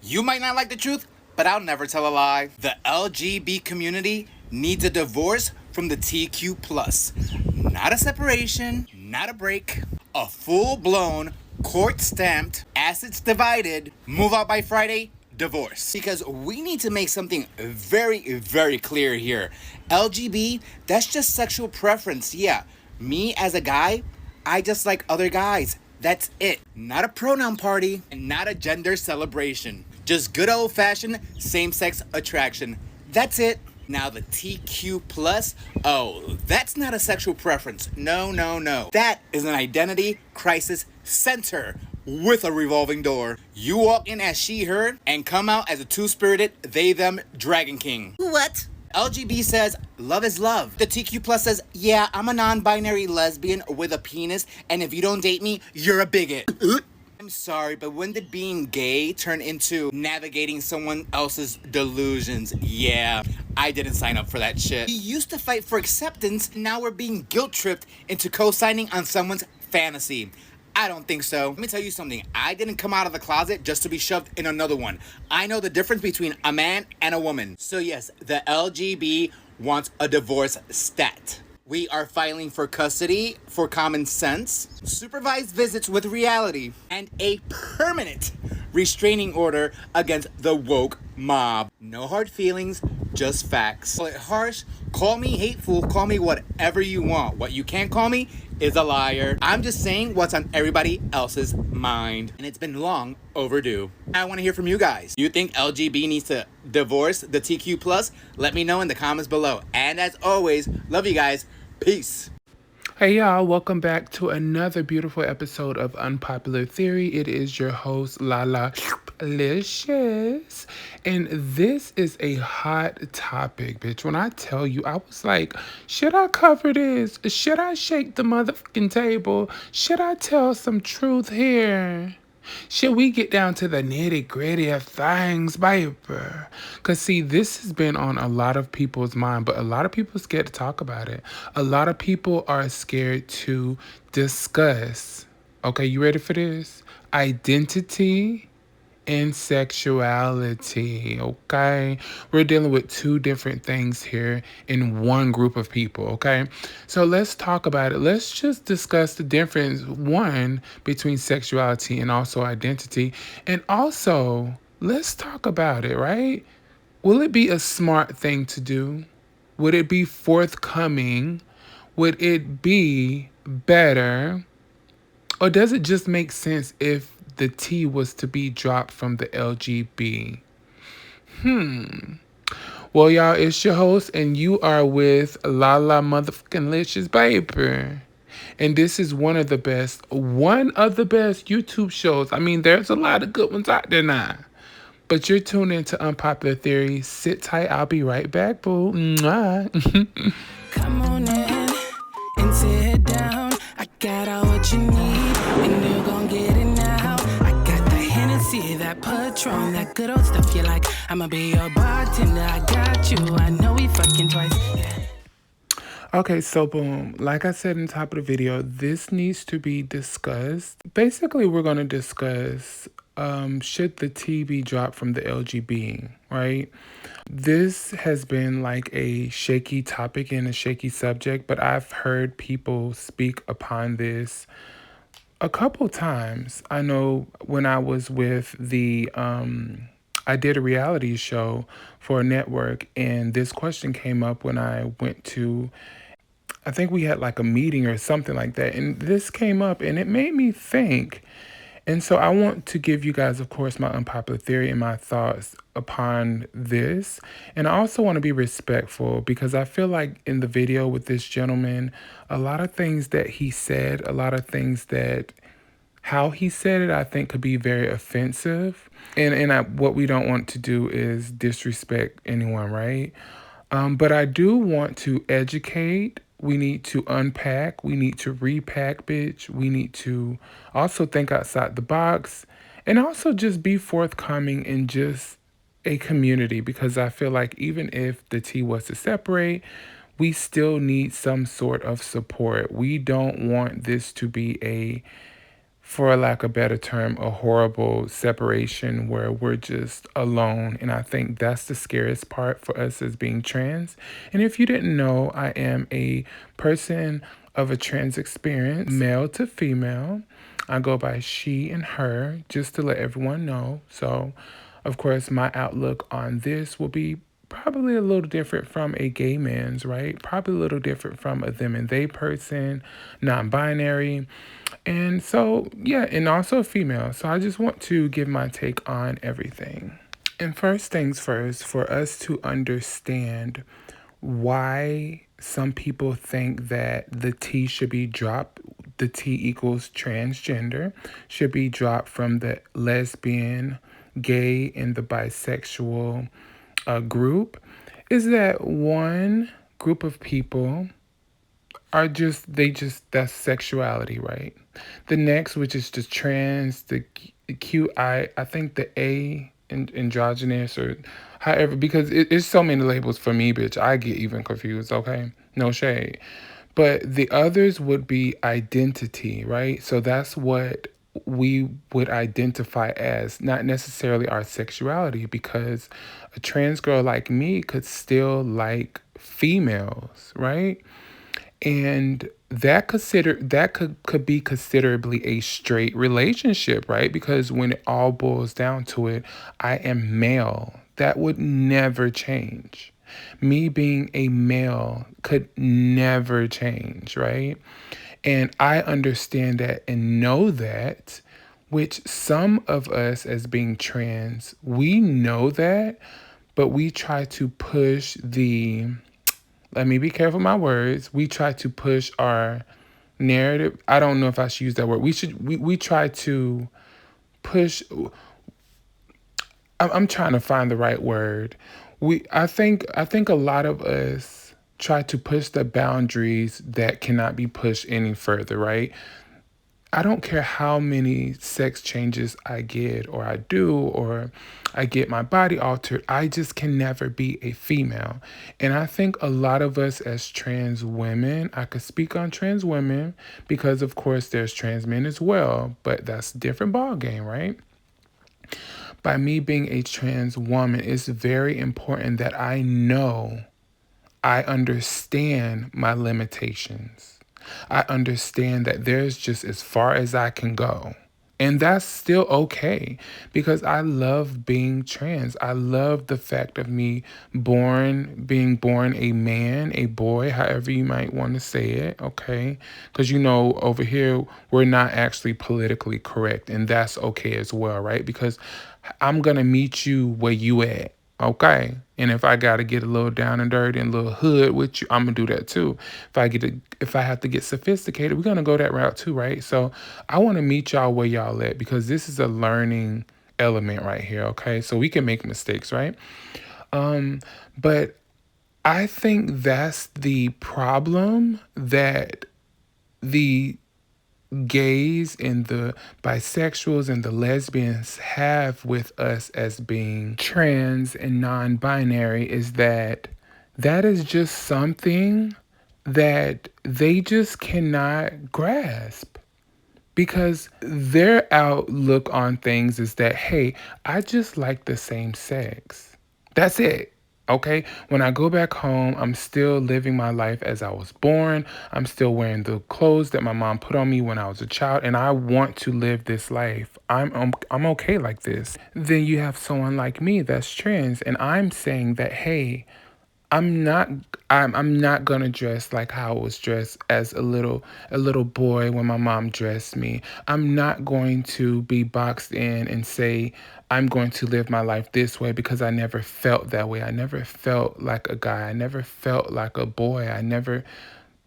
You might not like the truth, but I'll never tell a lie. The LGB community needs a divorce from the TQ plus. Not a separation, not a break, a full-blown, court-stamped, assets divided, move out by Friday, divorce. Because we need to make something very, very clear here. LGB, that's just sexual preference. Yeah, me as a guy, I just like other guys. That's it. Not a pronoun party and not a gender celebration. Just good old fashioned same sex attraction. That's it. Now the TQ plus, oh, that's not a sexual preference. No, no, no. That is an identity crisis center with a revolving door. You walk in as she, her, and come out as a two-spirited they, them dragon king. What? LGB says, love is love. The TQ plus says, yeah, I'm a non-binary lesbian with a penis, and if you don't date me, you're a bigot. I'm sorry, but when did being gay turn into navigating someone else's delusions? Yeah, I didn't sign up for that shit. We used to fight for acceptance, now we're being guilt-tripped into co-signing on someone's fantasy. I don't think so. Let me tell you something. I didn't come out of the closet just to be shoved in another one. I know the difference between a man and a woman. So yes, the LGB wants a divorce stat. We are filing for custody for common sense, supervised visits with reality, and a permanent restraining order against the woke mob. No hard feelings, just facts. Call it harsh, call me hateful, call me whatever you want. What you can't call me is a liar. I'm just saying what's on everybody else's mind. And it's been long overdue. I want to hear from you guys. You think LGB needs to divorce the TQ plus? Let me know in the comments below. And as always, love you guys. Peace. Hey y'all, welcome back to another beautiful episode of Unpopular Theory. It is your host, Lala Licious. And this is a hot topic, bitch. When I tell you, I was like, should I cover this? Should I shake the motherfucking table? Should I tell some truth here? Should we get down to the nitty-gritty of things, baby? Because, see, this has been on a lot of people's mind, but a lot of people are scared to talk about it. A lot of people are scared to discuss. Okay, you ready for this? Identity and sexuality, okay? We're dealing with two different things here in one group of people, okay? So let's talk about it. Let's just discuss the difference, one, between sexuality and also identity. And also, let's talk about it, right? Will it be a smart thing to do? Would it be forthcoming? Would it be better? Or does it just make sense if the T was to be dropped from the LGB? Well, y'all, it's your host, and you are with Lala motherfucking Licious, baby. And this is one of the best YouTube shows. I mean, there's a lot of good ones out there now. But you're tuned into Unpopular Theory. Sit tight. I'll be right back, boo. Mwah. Come on in and sit down. I got all what you need, and you're gonna get it now. I got the Hennessy, that Patron, that good old stuff you like. I'ma be your bartender. I got you. I know we fucking twice. Yeah. Okay, so boom. Like I said in the top of the video, this needs to be discussed. Basically, we're going to discuss should the T be dropped from the LGB, right? This has been like a shaky topic and a shaky subject, but I've heard people speak upon this a couple times. I know when I was with I did a reality show for a network, and this question came up when I went to, I think we had like a meeting or something like that, and this came up and it made me think. And so I want to give you guys, of course, my unpopular theory and my thoughts upon this. And I also want to be respectful because I feel like in the video with this gentleman, a lot of things that he said, a lot of things that how he said it, I think could be very offensive. And what we don't want to do is disrespect anyone, right? But I do want to educate. We need to unpack. We need to repack, bitch. We need to also think outside the box and also just be forthcoming in just a community, because I feel like even if the T was to separate, we still need some sort of support. We don't want this to be a for lack of a better term, a horrible separation where we're just alone. And I think that's the scariest part for us as being trans. And if you didn't know, I am a person of a trans experience, male to female. I go by she and her, just to let everyone know. So, of course, my outlook on this will be probably a little different from a gay man's, right? Probably a little different from a them and they person, non-binary. And so, yeah, and also female. So I just want to give my take on everything. And first things first, for us to understand why some people think that the T should be dropped, the T equals transgender, should be dropped from the lesbian, gay, and the bisexual group, is that one group of people are just, that's sexuality, right? The next, which is the trans, the QI, I think the A, androgynous, or however, because it's so many labels for me, bitch. I get even confused, okay? No shade. But the others would be identity, right? So that's what we would identify as, not necessarily our sexuality, because a trans girl like me could still like females, right? And that could be considerably a straight relationship, right? Because when it all boils down to it, I am male. That would never change. Me being a male could never change, right? And I understand that and know that, which some of us as being trans, we know that, but we try to push the, let me be careful my words. We try to push our narrative. I don't know if I should use that word. We try to push. I'm trying to find the right word. I think a lot of us try to push the boundaries that cannot be pushed any further, right? I don't care how many sex changes I get or I do or I get my body altered. I just can never be a female. And I think a lot of us as trans women, I could speak on trans women because of course there's trans men as well, but that's a different ball game, right? By me being a trans woman, it's very important that I know, I understand my limitations. I understand that there's just as far as I can go. And that's still okay because I love being trans. I love the fact of me being born a man, a boy, however you might want to say it, okay? Because over here, we're not actually politically correct, and that's okay as well, right? Because I'm going to meet you where you at. Okay. And if I gotta get a little down and dirty and a little hood with you, I'm gonna do that too. If I have to get sophisticated, we're gonna go that route too, right? So I wanna meet y'all where y'all at because this is a learning element right here, okay? So we can make mistakes, right? But I think that's the problem that the gays and the bisexuals and the lesbians have with us as being trans and non-binary is that is just something that they just cannot grasp because their outlook on things is that, hey, I just like the same sex. That's it. Okay, when I go back home, I'm still living my life as I was born. I'm still wearing the clothes that my mom put on me when I was a child, and I want to live this life. I'm okay like this. Then you have someone like me that's trans, and I'm saying that, hey, I'm not I'm not gonna dress like how I was dressed as a little boy when my mom dressed me. I'm not going to be boxed in and say I'm going to live my life this way because I never felt that way. I never felt like a guy. I never felt like a boy.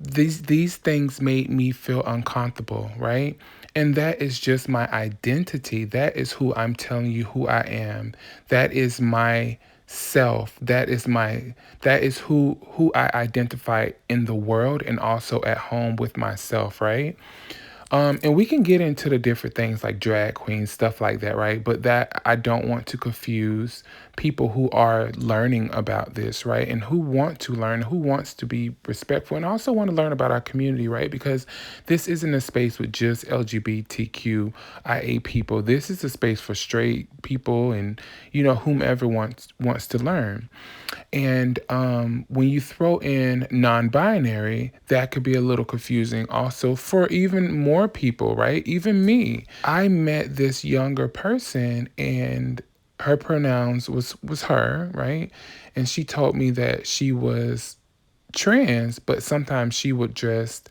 These things made me feel uncomfortable, right? And that is just my identity. That is who I'm telling you who I am. That is my self. That is who I identify in the world and also at home with myself, right? And we can get into the different things like drag queens, stuff like that, right? But that I don't want to confuse people who are learning about this, right? And who want to learn, who wants to be respectful, and also want to learn about our community, right? Because this isn't a space with just LGBTQIA people. This is a space for straight people and, whomever wants to learn. And when you throw in non-binary, that could be a little confusing also for even more people, right? Even me. I met this younger person and her pronouns was her, right? And she told me that she was trans, but sometimes she would dress,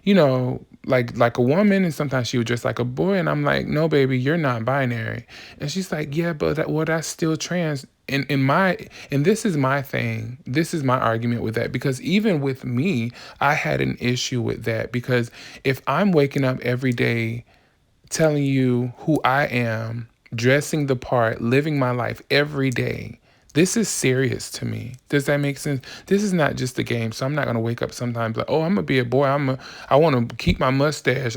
like a woman, and sometimes she would dress like a boy. And I'm like, no, baby, you're not binary. And she's like, yeah, but that's still trans. And this is my thing. This is my argument with that, because even with me, I had an issue with that, because if I'm waking up every day telling you who I am, dressing the part, living my life every day, this is serious to me. Does that make sense? This is not just a game. So I'm not gonna wake up sometimes like, oh, I'm gonna be a boy. I want to keep my mustache.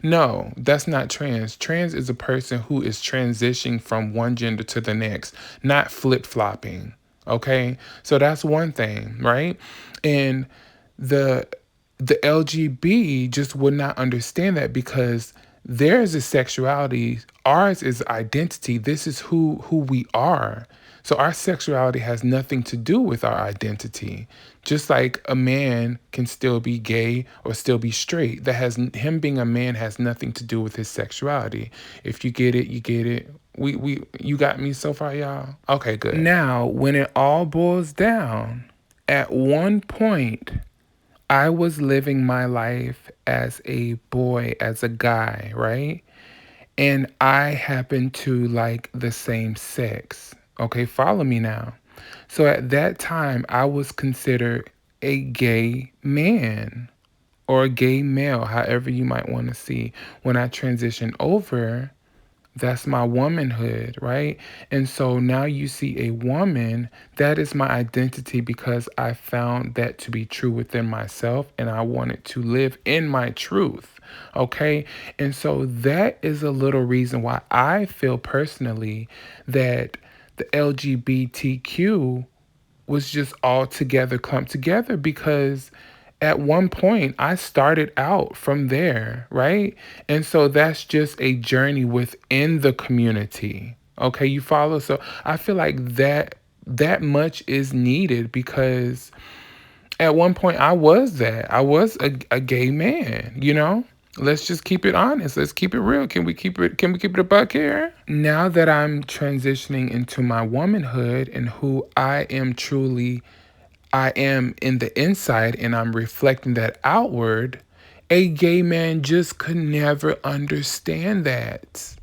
No, that's not trans. Trans is a person who is transitioning from one gender to the next, not flip flopping. Okay, so that's one thing, right? And the LGB just would not understand that, because theirs is sexuality, ours is identity. This is who we are. So our sexuality has nothing to do with our identity. Just like a man can still be gay or still be straight, him being a man has nothing to do with his sexuality. If you get it, you get it. You got me so far, y'all? Okay, good. Now, when it all boils down, at one point, I was living my life as a boy, as a guy, right? And I happen to like the same sex. Okay, follow me now. So at that time, I was considered a gay man or a gay male, however you might want to see. When I transitioned over, that's my womanhood, right? And so now you see a woman, that is my identity, because I found that to be true within myself and I wanted to live in my truth, okay? And so that is a little reason why I feel personally that the LGBTQ was just all together, clumped together, because at one point I started out from there, right? And so that's just a journey within the community. Okay, you follow? So I feel like that much is needed, because at one point I was that. I was a gay man. Let's just keep it honest. Let's keep it real. Can we keep it a buck here? Now that I'm transitioning into my womanhood and who I am truly, I am in the inside, and I'm reflecting that outward, a gay man just could never understand that.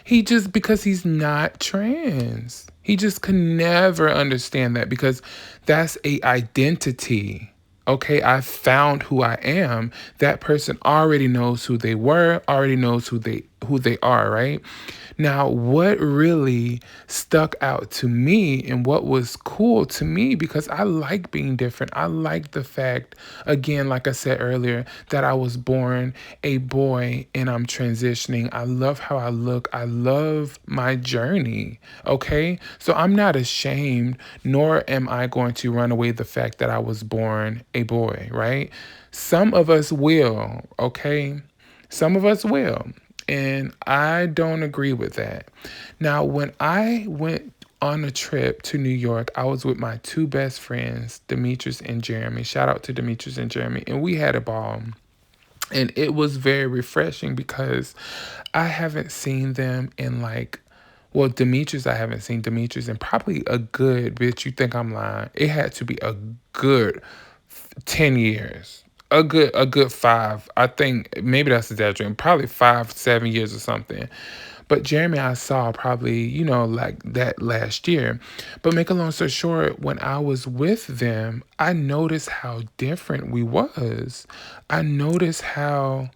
Because he's not trans. He just can never understand that, because that's a identity. Okay, I found who I am. That person already knows who they were, already knows who they are, right? Now, what really stuck out to me and what was cool to me, because I like being different. I like the fact, again, like I said earlier, that I was born a boy and I'm transitioning. I love how I look. I love my journey. Okay, so I'm not ashamed, nor am I going to run away the fact that I was born a boy, right? Some of us will, okay? Some of us will. And I don't agree with that. Now, when I went on a trip to New York, I was with my two best friends, Demetrius and Jeremy. Shout out to Demetrius and Jeremy. And we had a ball. And it was very refreshing, because I haven't seen them in Demetrius, I haven't seen Demetrius in probably a good, bitch, you think I'm lying. It had to be a good 10 years. A good 5. I think maybe that's exaggerating. Probably 5, 7 years or something. But Jeremy, I saw probably, like that last year. But make a long story short, when I was with them, I noticed how different we was. I noticed how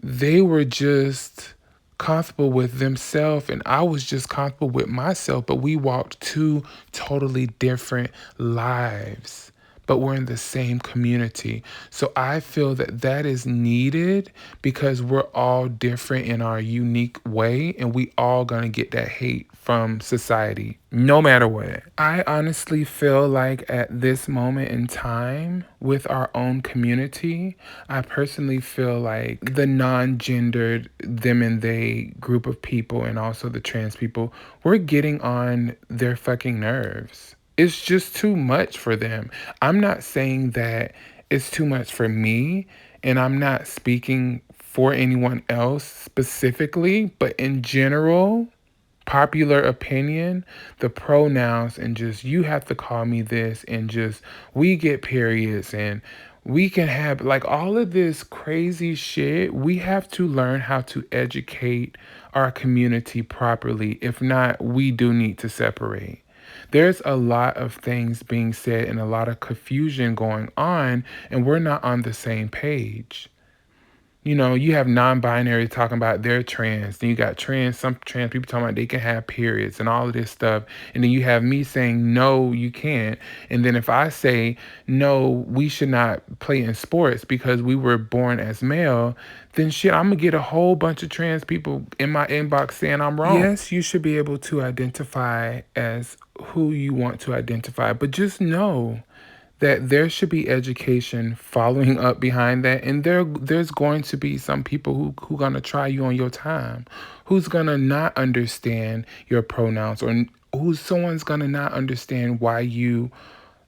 they were just comfortable with themselves and I was just comfortable with myself, but we walked two totally different lives. but we're in the same community. So I feel that that is needed because we're all different in our unique way, and we all gonna get that hate from society, no matter what. I honestly feel like at this moment in time with our own community, I personally feel like the non-gendered them and they group of people and also the trans people, we're getting on their fucking nerves. It's just too much for them. I'm not saying that it's too much for me, and I'm not speaking for anyone else specifically, but in general, popular opinion, the pronouns, and just you have to call me this, and just we get periods, and we can have like all of this crazy shit. We have to learn how to educate our community properly. If not, we do need to separate. There's a lot of things being said and a lot of confusion going on, and we're not on the same page. You know, you have non-binary talking about they're trans. Then you got some trans people talking about they can have periods and all of this stuff. And then you have me saying, no, you can't. And then if I say, no, we should not play in sports because we were born as male, then shit, I'm going to get a whole bunch of trans people in my inbox saying I'm wrong. Yes, you should be able to identify as who you want to identify, but just know that there should be education following up behind that, and there's going to be some people who gonna try you on your time, who's gonna not understand your pronouns, or who's someone's gonna not understand why you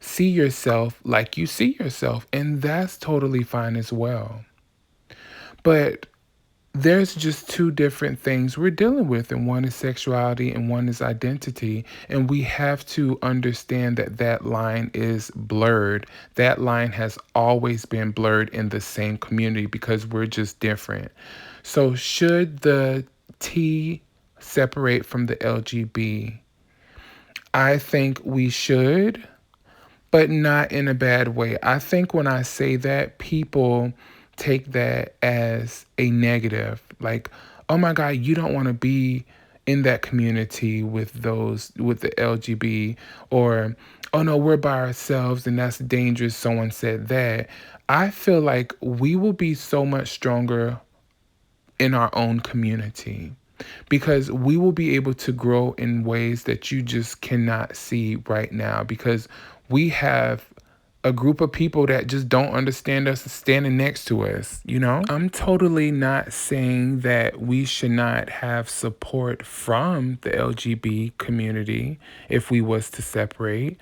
see yourself like you see yourself, and that's totally fine as well. But there's just two different things we're dealing with, and one is sexuality and one is identity, and we have to understand that that line is blurred. That line has always been blurred in the same community because we're just different. So should the T separate from the LGB? I think we should, but not in a bad way. I think when I say that, people take that as a negative. Like, oh my God, you don't want to be in that community with the LGB, or, oh no, we're by ourselves and that's dangerous. Someone said that. I feel like we will be so much stronger in our own community because we will be able to grow in ways that you just cannot see right now, because we have a group of people that just don't understand us standing next to us, you know? I'm totally not saying that we should not have support from the LGB community if we was to separate.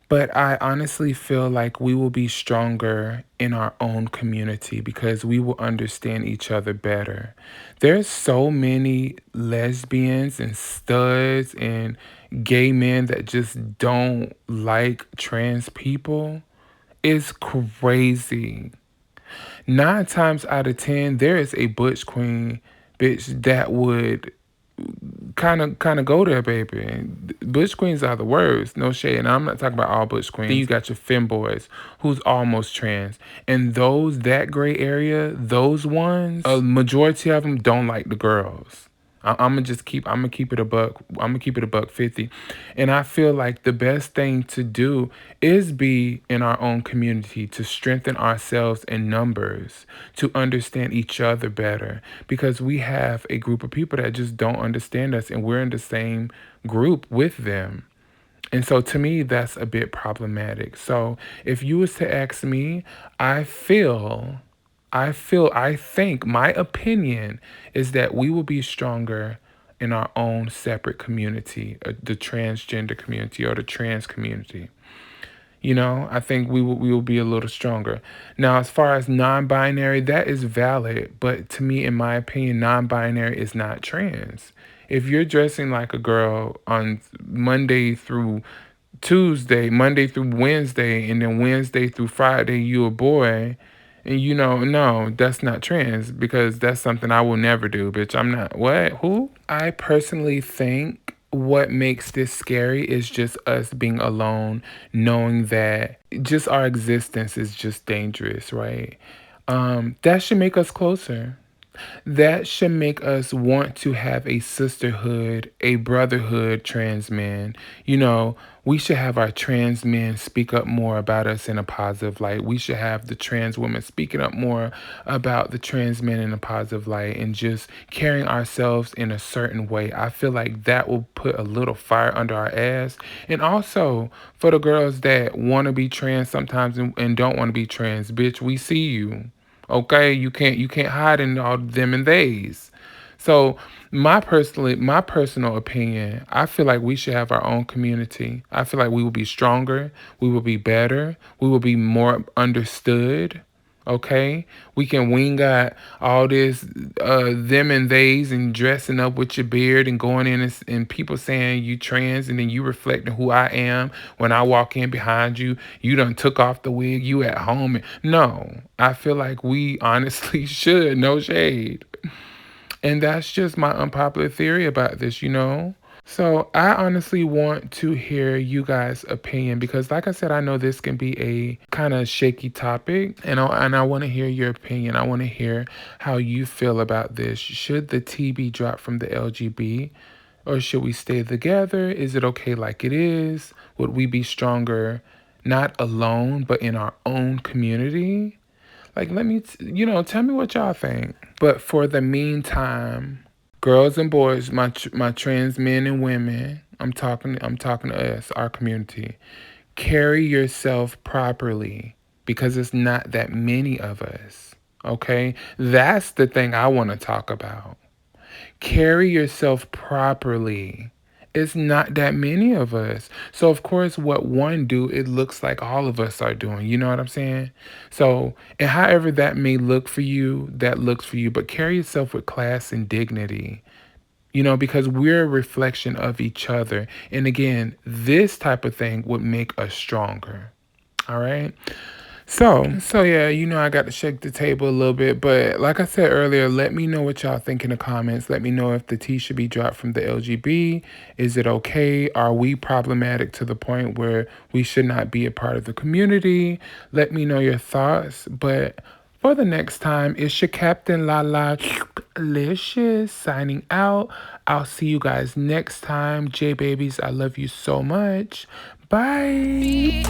But I honestly feel like we will be stronger in our own community because we will understand each other better. There's so many lesbians and studs and gay men that just don't like trans people. It's crazy. 9 times out of 10, there is a butch queen bitch that would kind of go there, baby. And butch queens are the worst, no shade. And I'm not talking about all butch queens. Then you got your femboys, who's almost trans, and that gray area, those ones, a majority of them don't like the girls. I'm gonna keep it a buck. I'm gonna keep it a buck 50, and I feel like the best thing to do is be in our own community to strengthen ourselves in numbers, to understand each other better, because we have a group of people that just don't understand us, and we're in the same group with them. And so to me, that's a bit problematic. So if you was to ask me, I think my opinion is that we will be stronger in our own separate community, the transgender community or the trans community. You know, I think we will be a little stronger. Now, as far as non-binary, that is valid, but to me, in my opinion, non-binary is not trans. If you're dressing like a girl on Monday through Tuesday, Monday through Wednesday, and then Wednesday through Friday, you a boy, and you know, no, that's not trans, because that's something I will never do, bitch. I'm not, what? Who? I personally think what makes this scary is just us being alone, knowing that just our existence is just dangerous, right? That should make us closer. That should make us want to have a sisterhood, a brotherhood, trans men. You know, we should have our trans men speak up more about us in a positive light. We should have the trans women speaking up more about the trans men in a positive light and just carrying ourselves in a certain way. I feel like that will put a little fire under our ass. And also for the girls that want to be trans sometimes and don't want to be trans, bitch, we see you. Okay, you can't hide in all them and theys. So my personal opinion, I feel like we should have our own community. I feel like we will be stronger, we will be better, we will be more understood. Okay, we ain't got all this them and theys and dressing up with your beard and going in and people saying you trans and then you reflecting who I am when I walk in behind you. You done took off the wig. You at home. No, I feel like we honestly should. No shade. And that's just my unpopular theory about this, you know? So I honestly want to hear you guys' opinion because, like I said, I know this can be a kind of shaky topic, and I want to hear your opinion. I want to hear how you feel about this. Should the T be dropped from the LGB, or should we stay together? Is it okay like it is? Would we be stronger, not alone, but in our own community? Like, tell me what y'all think. But for the meantime, girls and boys, my trans men and women, I'm talking to us, our community. Carry yourself properly because it's not that many of us. Okay? That's the thing I want to talk about. Carry yourself properly. It's not that many of us. So of course what one do, it looks like all of us are doing. You know what I'm saying? So, and however that may look for you, that looks for you, but carry yourself with class and dignity. You know, because we're a reflection of each other. And again, this type of thing would make us stronger. All right? So yeah, I got to shake the table a little bit, but like I said earlier, let me know what y'all think in the comments. Let me know if the T should be dropped from the LGB. Is it okay? Are we problematic to the point where we should not be a part of the community? Let me know your thoughts. But for the next time, it's your Captain Lala Licious signing out. I'll see you guys next time. Jaybabies, I love you so much. Bye.